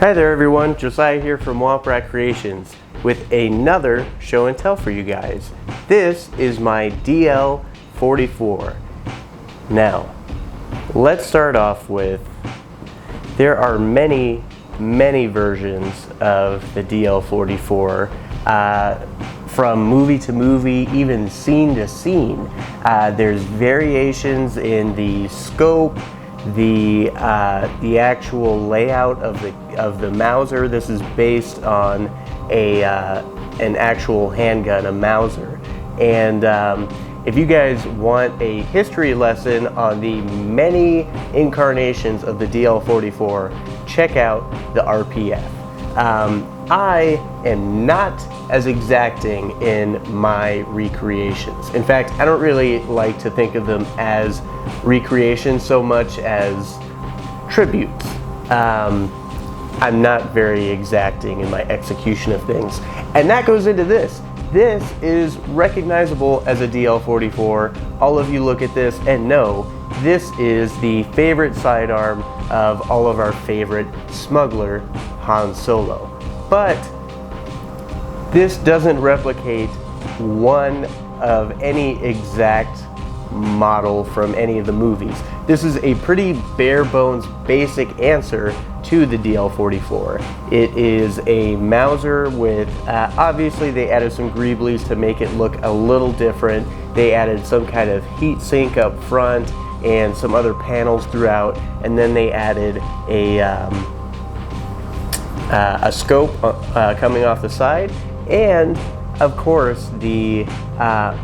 Hi there everyone, Josiah here from Womp Rat Creations with another show and tell for you guys. This is my DL-44. Now, let's start off with, there are many versions of the DL-44 from movie to movie, even scene to scene. There's variations in the scope, the actual layout of the Mauser. This is based on an actual handgun, a Mauser. And if you guys want a history lesson on the many incarnations of the DL-44, check out the RPF. I am not as exacting in my recreations. In fact, I don't really like to think of them as recreations so much as tributes. I'm not very exacting in my execution of things. And that goes into this. This is recognizable as a DL-44. All of you look at this and know this is the favorite sidearm of all of our favorite smuggler, Han Solo. But this doesn't replicate one of any exact model from any of the movies. This is a pretty bare bones basic answer to the DL-44. It is a Mauser with, obviously they added some greeblies to make it look a little different. They added some kind of heat sink up front and some other panels throughout, and then they added a scope coming off the side, and of course the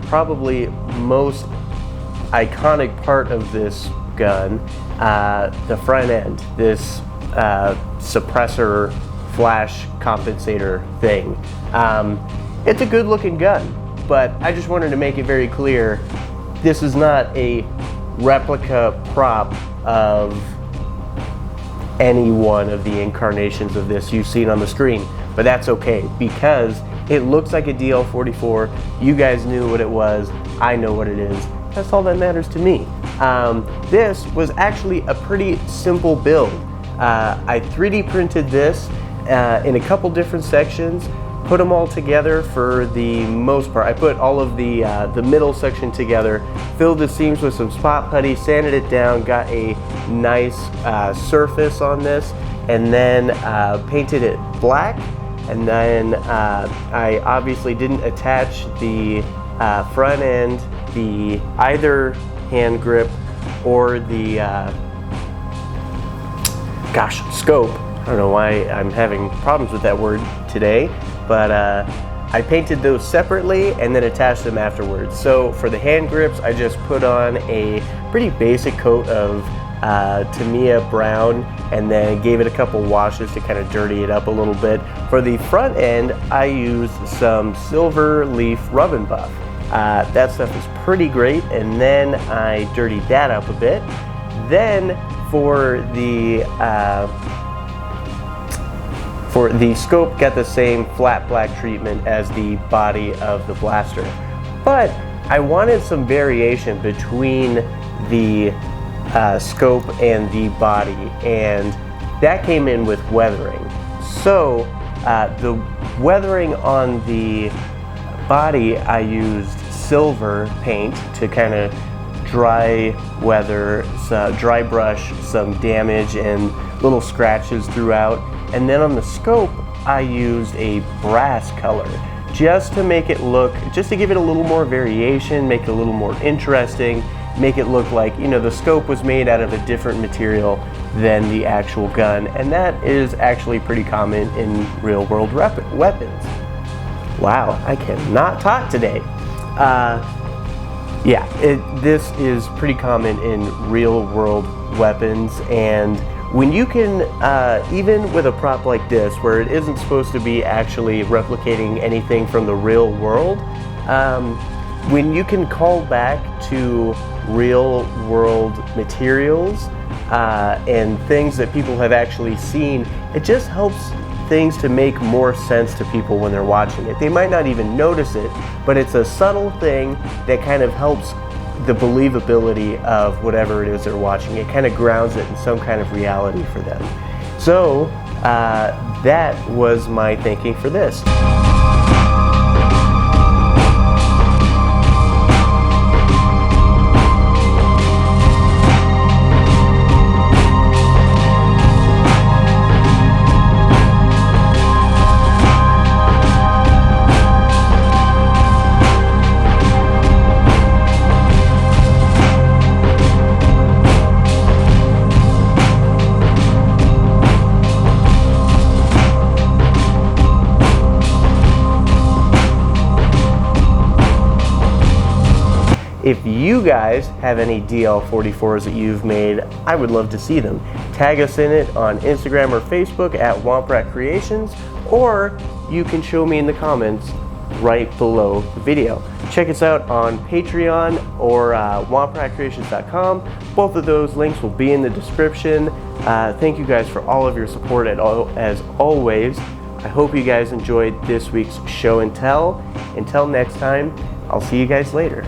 probably most iconic part of this gun, the front end, this suppressor flash compensator thing. It's a good looking gun, but I just wanted to make it very clear this is not a replica prop of any one of the incarnations of this you've seen on the screen, but that's okay because it looks like a DL-44. You guys knew what it was. I know what it is. That's all that matters to me. This was actually a pretty simple build. I 3D printed this in a couple different sections, put them all together for the most part. I put all of the middle section together, filled the seams with some spot putty, sanded it down, got a nice surface on this, and then painted it black. And then I obviously didn't attach the front end, the either hand grip or the scope. I don't know why I'm having problems with that word today, but I painted those separately and then attached them afterwards. So for the hand grips, I just put on a pretty basic coat of Tamiya brown and then gave it a couple washes to kind of dirty it up a little bit. For the front end, I used some silver leaf rub and buff. That stuff is pretty great, and then I dirtied that up a bit. Then for the scope, got the same flat black treatment as the body of the blaster. But I wanted some variation between the scope and the body, and that came in with weathering. So the weathering on the body, I used silver paint to kind of dry brush some damage and little scratches throughout. And then on the scope, I used a brass color just to make it look, just to give it a little more variation, make it a little more interesting, make it look like, you know, the scope was made out of a different material than the actual gun. And that is actually pretty common in real world weapons. Wow, I cannot talk today. This is pretty common in real world weapons, and when you can, even with a prop like this, where it isn't supposed to be actually replicating anything from the real world, when you can call back to real world materials and things that people have actually seen, it just helps things to make more sense to people when they're watching it. They might not even notice it, but it's a subtle thing that kind of helps the believability of whatever it is they're watching. It kind of grounds it in some kind of reality for them. So that was my thinking for this. If you guys have any DL-44s that you've made, I would love to see them. Tag us in it on Instagram or Facebook at Womprat Creations, or you can show me in the comments right below the video. Check us out on Patreon or wompratcreations.com. Both of those links will be in the description. Thank you guys for all of your support as always. I hope you guys enjoyed this week's show and tell. Until next time, I'll see you guys later.